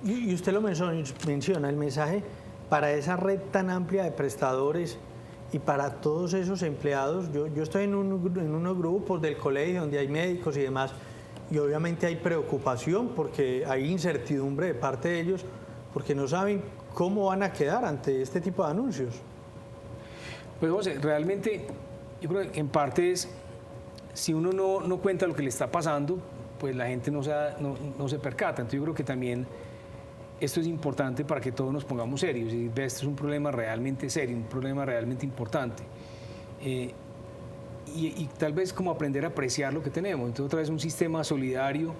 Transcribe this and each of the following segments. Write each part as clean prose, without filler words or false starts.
Y usted lo menciona, el mensaje para esa red tan amplia de prestadores y para todos esos empleados. Yo estoy en unos grupos del colegio donde hay médicos y demás, y obviamente hay preocupación porque hay incertidumbre de parte de ellos, porque no saben cómo van a quedar ante este tipo de anuncios. Pues José, realmente yo creo que en parte es, si uno no cuenta lo que le está pasando, pues la gente no se percata. Entonces yo creo que también esto es importante para que todos nos pongamos serios y esto es un problema realmente serio, un problema realmente importante. Y tal vez como aprender a apreciar lo que tenemos. Entonces otra vez un sistema solidario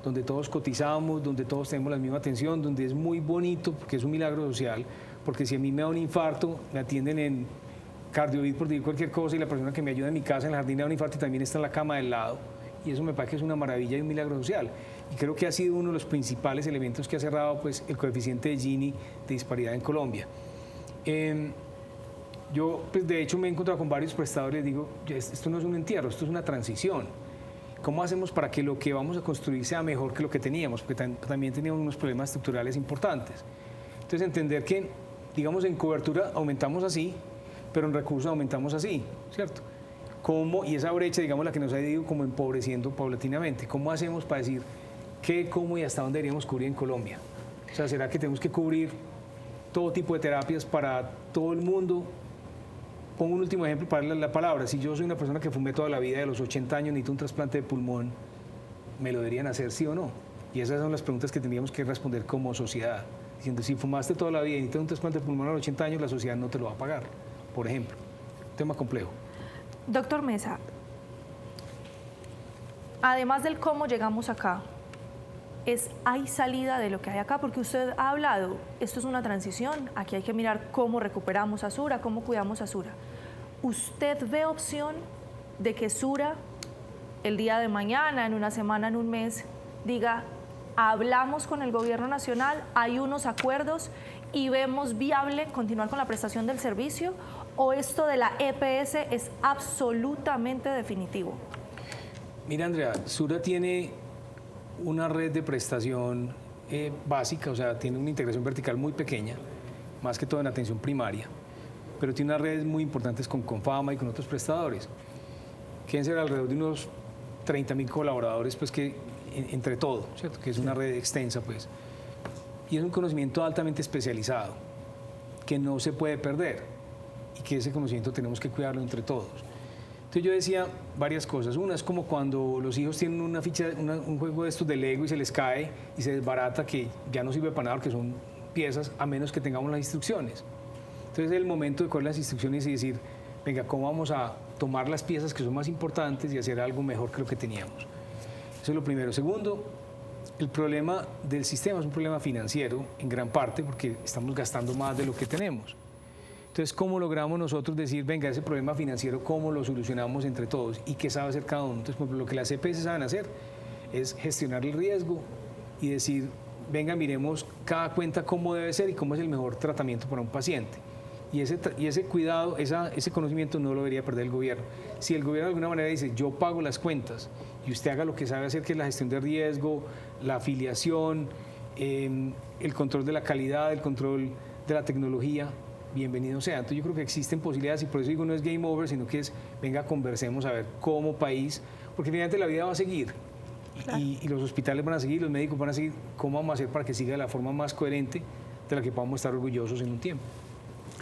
donde todos cotizamos, donde todos tenemos la misma atención, donde es muy bonito, porque es un milagro social, porque si a mí me da un infarto, me atienden en Cardiovid por decir cualquier cosa y la persona que me ayuda en mi casa en el jardín le da un infarto y también está en la cama del lado. Y eso me parece que es una maravilla y un milagro social. Y creo que ha sido uno de los principales elementos que ha cerrado pues, el coeficiente de Gini de disparidad en Colombia. Yo, pues, de hecho, me he encontrado con varios prestadores y digo, esto no es un entierro, esto es una transición. ¿Cómo hacemos para que lo que vamos a construir sea mejor que lo que teníamos? Porque también teníamos unos problemas estructurales importantes. Entonces, entender que, digamos, en cobertura aumentamos así, pero en recursos aumentamos así, ¿cierto? ¿Cómo, y esa brecha, digamos, la que nos ha ido como empobreciendo paulatinamente, ¿cómo hacemos para decir qué, cómo y hasta dónde deberíamos cubrir en Colombia? O sea, ¿será que tenemos que cubrir todo tipo de terapias para todo el mundo? Pongo un último ejemplo para la palabra. Si yo soy una persona que fumé toda la vida, de los 80 años necesito un trasplante de pulmón, ¿me lo deberían hacer sí o no? Y esas son las preguntas que tendríamos que responder como sociedad. Diciendo, si fumaste toda la vida y necesitas un trasplante de pulmón a los 80 años, la sociedad no te lo va a pagar, por ejemplo. Tema complejo. Doctor Mesa, además del cómo llegamos acá, ¿hay salida de lo que hay acá? Porque usted ha hablado, esto es una transición, aquí hay que mirar cómo recuperamos a Sura, cómo cuidamos a Sura. ¿Usted ve opción de que Sura, el día de mañana, en una semana, en un mes, diga, hablamos con el gobierno nacional, hay unos acuerdos y vemos viable continuar con la prestación del servicio? ¿O esto de la EPS es absolutamente definitivo? Mira, Andrea, Sura tiene una red de prestación básica, o sea, tiene una integración vertical muy pequeña, más que todo en atención primaria, pero tiene unas redes muy importantes con Confama y con otros prestadores. Quieren ser alrededor de unos 30.000 colaboradores, pues que entre todo, ¿cierto? Que es una red extensa, pues. Y es un conocimiento altamente especializado, que no se puede perder. Y que ese conocimiento tenemos que cuidarlo entre todos. Entonces yo decía varias cosas. Una es como cuando los hijos tienen una ficha, un juego de estos de Lego y se les cae y se desbarata, que ya no sirve para nada porque son piezas, a menos que tengamos las instrucciones. Entonces es el momento de coger las instrucciones y decir, venga, ¿cómo vamos a tomar las piezas que son más importantes y hacer algo mejor que lo que teníamos? Eso es lo primero. Segundo, el problema del sistema es un problema financiero en gran parte porque estamos gastando más de lo que tenemos. Entonces, ¿cómo logramos nosotros decir, venga, ese problema financiero, cómo lo solucionamos entre todos y qué sabe hacer cada uno? Entonces, por ejemplo, lo que las EPS saben hacer es gestionar el riesgo y decir, venga, miremos cada cuenta cómo debe ser y cómo es el mejor tratamiento para un paciente. Y ese cuidado, ese conocimiento no lo debería perder el gobierno. Si el gobierno de alguna manera dice, yo pago las cuentas y usted haga lo que sabe hacer, que es la gestión de riesgo, la afiliación, el control de la calidad, el control de la tecnología, bienvenido sea. Entonces yo creo que existen posibilidades y por eso digo no es game over, sino que es, venga, conversemos a ver como país, porque finalmente la vida va a seguir. Claro. Y los hospitales van a seguir, los médicos van a seguir. ¿Cómo vamos a hacer para que siga de la forma más coherente de la que podamos estar orgullosos en un tiempo?